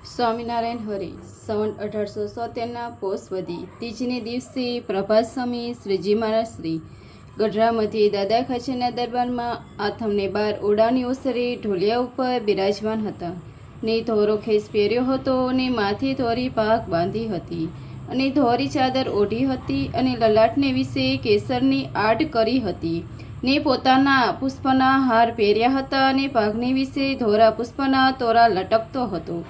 સ્વામિનારાયણ હરિ સંવત 1877 પોષવદી તીજને દિવસે પ્રભાત સમયે શ્રીજી મહારાજ શ્રી ગઢડા મધ્યે દાદા ખાચરના દરબારમાં આથમને 12 ઓડાની ઓસરે ઢોલિયા ઉપર બિરાજમાન હતા ને ધોરો ખેસ પહેર્યો હતો ને માથે ધોરી પાક બાંધી હતી અને ધોરી ચાદર ઓઢી હતી અને લલાટને વિશે કેસરની આડ કરી હતી ને પોતાના પુષ્પના હાર પહેર્યા હતા અને પાઘને વિશે ધોરા પુષ્પના તોરા લટકતો હતો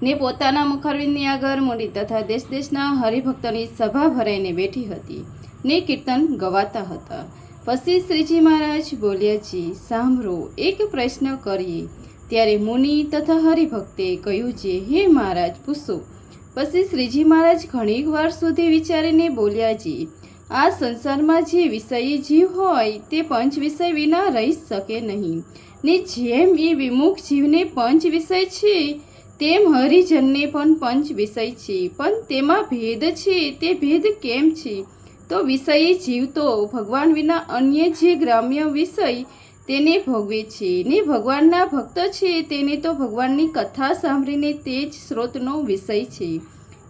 ને પોતાના મુખારવિંદની આગળ મોટી તથા દેશ દેશના હરિભક્તોની સભા ભરાઈને બેઠી હતી ને કીર્તન ગવાતા હતા. પછી શ્રીજી મહારાજ બોલ્યાજી, સાંભળો, એક પ્રશ્ન કરીએ. ત્યારે મુનિ તથા હરિભક્તે કહ્યું છે, હે મહારાજ, પૂછો. પછી શ્રીજી મહારાજ ઘણી વાર સુધી વિચારીને બોલ્યાજી, આ સંસારમાં જે વિષયી જીવ હોય તે પંચ વિષય વિના રહી શકે નહીં, ને જેમ એ વિમુખ જીવને પંચ વિષય છે તેમ હરિજનને પણ પંચ વિષય છે, પણ તેમાં ભેદ છે. તે ભેદ કેમ છે? તો વિષયી જીવ તો ભગવાન વિના અન્ય જે ગ્રામ્ય વિષય તેને ભોગવે છે, ને ભગવાનના ભક્ત છે તેને તો ભગવાનની કથા સાંભળીને તે જ સ્રોતનો વિષય છે.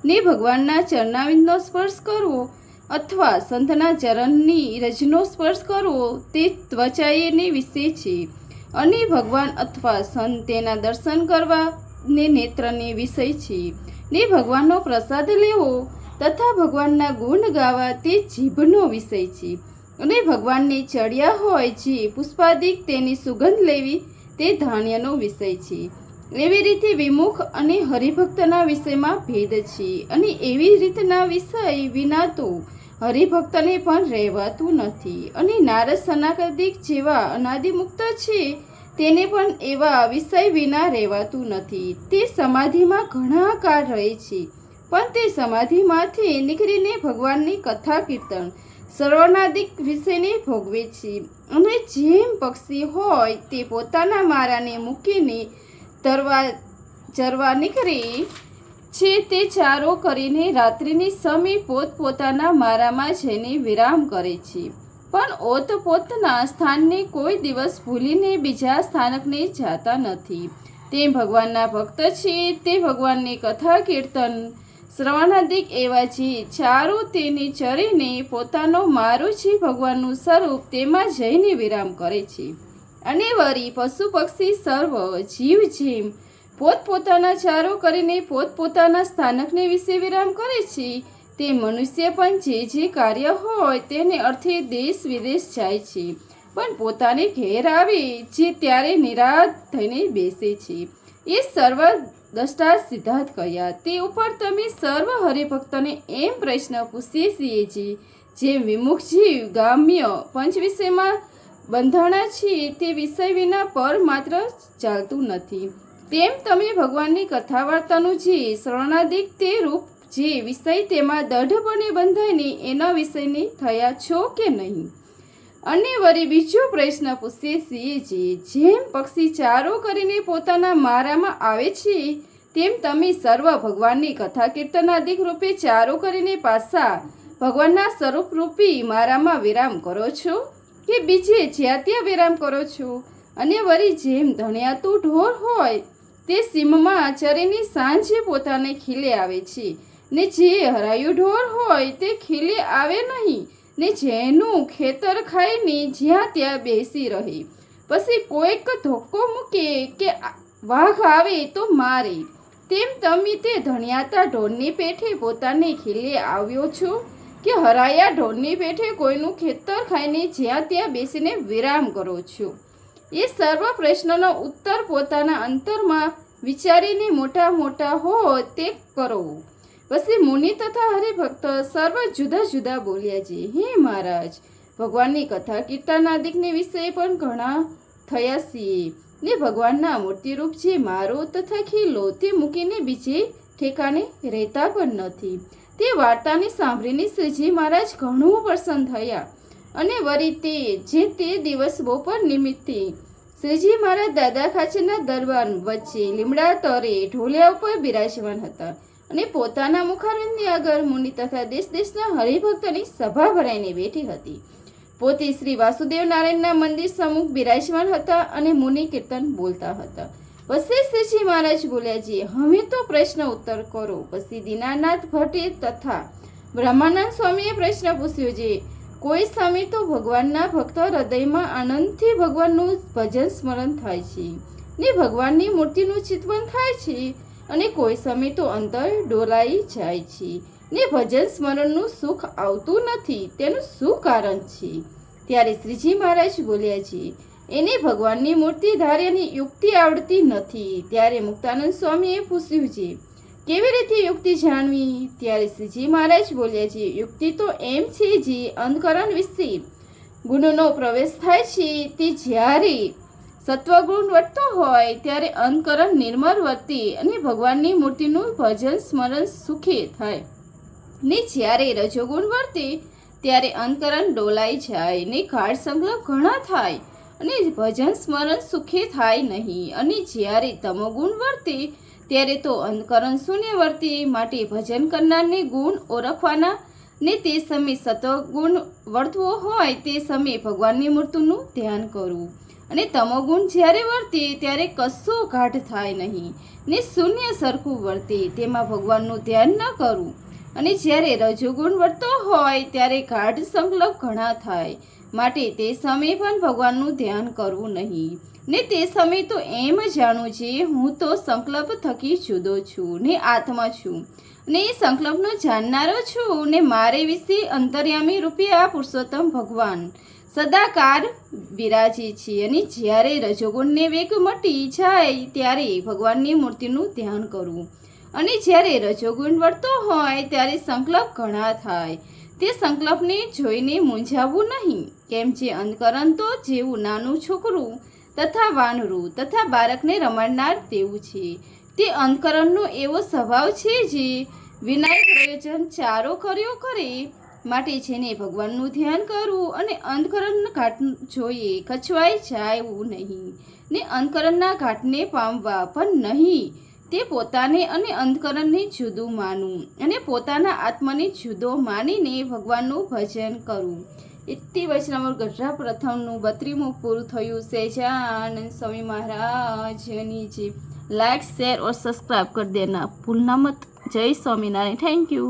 ને ભગવાનના ચરણાવિંદનો સ્પર્શ કરવો અથવા સંતના ચરણની રજનો સ્પર્શ કરવો તે ત્વચાએને વિશે છે, અને ભગવાન અથવા સંત તેના દર્શન કરવા ને નેત્રને વિષય છે. ને ભગવાનનો પ્રસાદ લેવો તથા ભગવાનના ગુણ ગાવા તે જીભનો વિષય છે, અને ભગવાનને ચડ્યા હોય જે પુષ્પાદિક તેની સુગંધ લેવી તે ધાન્યનો વિષય છે. એવી રીતે વિમુખ અને હરિભક્તના વિષયમાં ભેદ છે, અને એવી રીતના વિષય વિના તો હરિભક્તને પણ રહેવાતું નથી. અને નારદ સનાકાદિક જેવા અનાદિમુક્ત છે તેને પણ એવા વિષય વિના રહેવાતું નથી. તે સમાધિમાં ઘણા કાળ રહે છે, પણ તે સમાધિમાંથી નીકળીને ભગવાનની કથા કીર્તન સર્વનાદિક વિષયને ભોગવે છે. અને જેમ પક્ષી હોય તે પોતાના મારાને મૂકીને ચરવા નીકળે છે, તે ચારો કરીને રાત્રિની સમય પોતપોતાના મારામાં જઈને વિરામ કરે છે, પણ ઓતપોતના સ્થાનને કોઈ દિવસ ભૂલીને બીજા સ્થાનકને જાતા નથી. તે ભગવાનના ભક્ત છે. તે ભગવાનની કથા કીર્તન શ્રવણાદિક એવા જે ચારો તેને ચરીને પોતાનો મારો છે ભગવાનનું સ્વરૂપ તેમાં જઈને વિરામ કરે છે. અને વળી પશુ પક્ષી સર્વ જીવ જેમ પોતપોતાના ચારો કરીને પોતપોતાના સ્થાનકને વિશે વિરામ કરે છે, તે મનુષ્ય પણ જે કાર્ય હોય તેને અર્થે દેશ વિદેશ જાય છે, પણ પોતાને ઘેર આવે જે ત્યારે નિરાશ થઈને બેસે છે. એ સર્વ દ્રષ્ટા સિદ્ધાર્થ કહ્યા. તે ઉપર તમે સર્વ હરિભક્તોને એમ પ્રશ્ન પૂછીએ છીએ છીએ, જે વિમુખ જીવ ગામ્ય પંચ વિષયમાં બંધાણા છે તે વિષય વિના પર માત્ર ચાલતું નથી, તેમ તમે ભગવાનની કથા વાર્તાનું જે શ્રવણાદિક તે રૂપ જે વિષય તેમાં દઢપણે બંધાઈને એના વિષયને થયા છો કે નહીં? અને વળી બીજો પ્રશ્ન પૂછીએ છીએ છીએ, જેમ પક્ષી ચારો કરીને પોતાના મારામાં આવે છે તેમ તમે સર્વ ભગવાનની કથા કીર્તનાદિક રૂપે ચારો કરીને પાછા ભગવાનના સ્વરૂપ રૂપી મારામાં વિરામ કરો છો કે બીજે જ્યાં ત્યાં વિરામ કરો છો? અને વળી જેમ ધણિયાતું ઢોર હોય તે સીમમાં ચરીને સાંજે પોતાને ખીલે આવે છે, ને જે હરાયું ઢોર હોય તે ખીલે આવે નહીં, ને જેનું ખેતર ખાઈને જ્યાં ત્યાં બેસી રહે, પછી કોઈક ધોકો મૂકે કે વાઘ આવે તો મારે, તેમ તમે તે ધણિયાતા ઢોરની પેઠે પોતાને ખીલે આવ્યો છો કે હરાયા ઢોરની પેઠે કોઈનું ખેતર ખાઈને જ્યાં ત્યાં બેસીને વિરામ કરો છો? એ સર્વ પ્રશ્નનો ઉત્તર પોતાના અંતરમાં વિચારીને મોટા મોટા હો તે કરો. પછી મુનિ તથા હરિભક્ત સર્વ જુદા જુદા બોલ્યા છે, હે મહારાજ, ભગવાનની કથા કીર્તનાદિકને વિશે પણ ઘણા થયા છીએ, ને ભગવાનના મૂર્તિરૂપ જે મારો તથા ખીલો તે મૂકીને બીજે ઠેકાણે રહેતા પણ નથી. તે વાર્તાને સાંભળીને શ્રીજી મહારાજ ઘણું પ્રસન્ન થયા. અને વળી તે દિવસ બપોર નિમિત્તે શ્રીજી મહારાજ દાદા ખાચરના દરબાર વચ્ચે લીમડા તરે ઢોલિયા ઉપર બિરાજમાન હતા, અને પોતાના મુખારવિંદની આગળ મુનિ તથા દેશ દેશના હરિભક્તોની સભા ભરાઈને બેઠી હતી. પોતે શ્રી વાસુદેવ નારાયણના મંદિર સમ્મુખ બિરાજમાન હતા અને મુનિ કીર્તન બોલતા હતા. પછી શ્રીજી મહારાજ બોલ્યા છે, હવે તો પ્રશ્ન ઉત્તર કરો. પછી દીનાનાથ ભટ્ટે તથા બ્રહ્માનંદ સ્વામીએ પ્રશ્ન પૂછ્યો છે, કોઈ સમય તો ભગવાનના ભક્ત હૃદયમાં આનંદથી ભગવાનનું ભજન સ્મરણ થાય છે ને ભગવાનની મૂર્તિનું ચિંતન થાય છે, અને કોઈ સમય તો અંતર ડોલાઈ જાય છે ને ભજન સ્મરણનું સુખ આવતું નથી. તેનું શું કારણ છે? ત્યારે શ્રીજી મહારાજ બોલ્યા છે, એને ભગવાનની મૂર્તિ ધાર્યાની યુક્તિ આવડતી નથી. ત્યારે મુક્તાનંદ સ્વામીએ પૂછ્યું છે, કેવી રીતે યુક્તિ જાણવી? ત્યારે શ્રીજી મહારાજ બોલ્યા છે, યુક્તિ તો એમ છે જે અંતકરણ વિશે ગુણનો પ્રવેશ થાય છે તે જ્યારે સત્વગુણ વધતો હોય ત્યારે અંતકરણ નિર્મળ વર્તે અને ભગવાનની મૂર્તિનું ભજન સ્મરણ સુખે થાય, ને જ્યારે રજોગુણ વર્તે ત્યારે અંતકરણ ડોલાઈ જાય ને ગાઢ સંકલ્પ ઘણા થાય અને ભજન સ્મરણ સુખે થાય નહીં, અને જ્યારે તમોગુણ વર્તે ત્યારે તો અંતકરણ શૂન્ય વર્તે. માટે ભજન કરનારને ગુણ ઓળખવાના ને તે સમયે સત્વગુણ વર્તવો હોય તે સમયે ભગવાનની મૂર્તિનું ધ્યાન કરવું, અને તમોગુણ જ્યારે વર્તે ત્યારે કશો ગાઢ થાય નહીં ને શૂન્ય સરખું વર્તે તેમાં ભગવાનનું ધ્યાન ન કરવું, અને જ્યારે રજોગુણ વર્તતો હોય ત્યારે ગાઢ સંકલ્પ ઘણા થાય. માટે તે સમયે પણ ભગવાનનું ધ્યાન કરવું નહીં, ને તે સમયે તો એમ જાણવું છે, હું તો સંકલ્પ થકી જુદો છું ને આત્મા છું, ને એ સંકલ્પનો જાણનારો છું, ને મારે વિશે અંતર્યામી રૂપે આ પુરુષોત્તમ ભગવાન સદાકાર વિરાજે છે. અને જ્યારે રજોગુણને વેગ મટી જાય ત્યારે ભગવાનની મૂર્તિનું ધ્યાન કરવું, અને જ્યારે રજોગુણ વર્તો હોય ત્યારે સંકલ્પ ઘણા થાય તે સંકલ્પને જોઈને મૂંઝાવવું નહીં. કેમ જે અંતકરણ તો જેવું નાનું છોકરું તથા વાનરું તથા બાળકને રમાડનાર તેવું છે. તે અંતકરણનો એવો સ્વભાવ છે જે વિનાયક પ્રયોજન ચારો કર્યો કરે. માટે જેને ભગવાનનું ધ્યાન કરવું અને અંતકરણ ઘાટ જોઈએ કચવાઈ જાયવું નહીં, ને અંતકરણના ઘાટને પામવા પણ નહીં. તે પોતાને અને અંતકરણને જુદું માનવું અને પોતાના આત્માને જુદો માનીને ભગવાનનું ભજન કરવું. ઇતિ વચનામૃત ગઢડા પ્રથમનું 32મું પૂરું થયું. સહેજાનંદ સ્વામી મહારાજની જે લાइक शेयर और सब्सक्राइब कर देना भूलना मत. जय स्वामीनारायण. Thank you.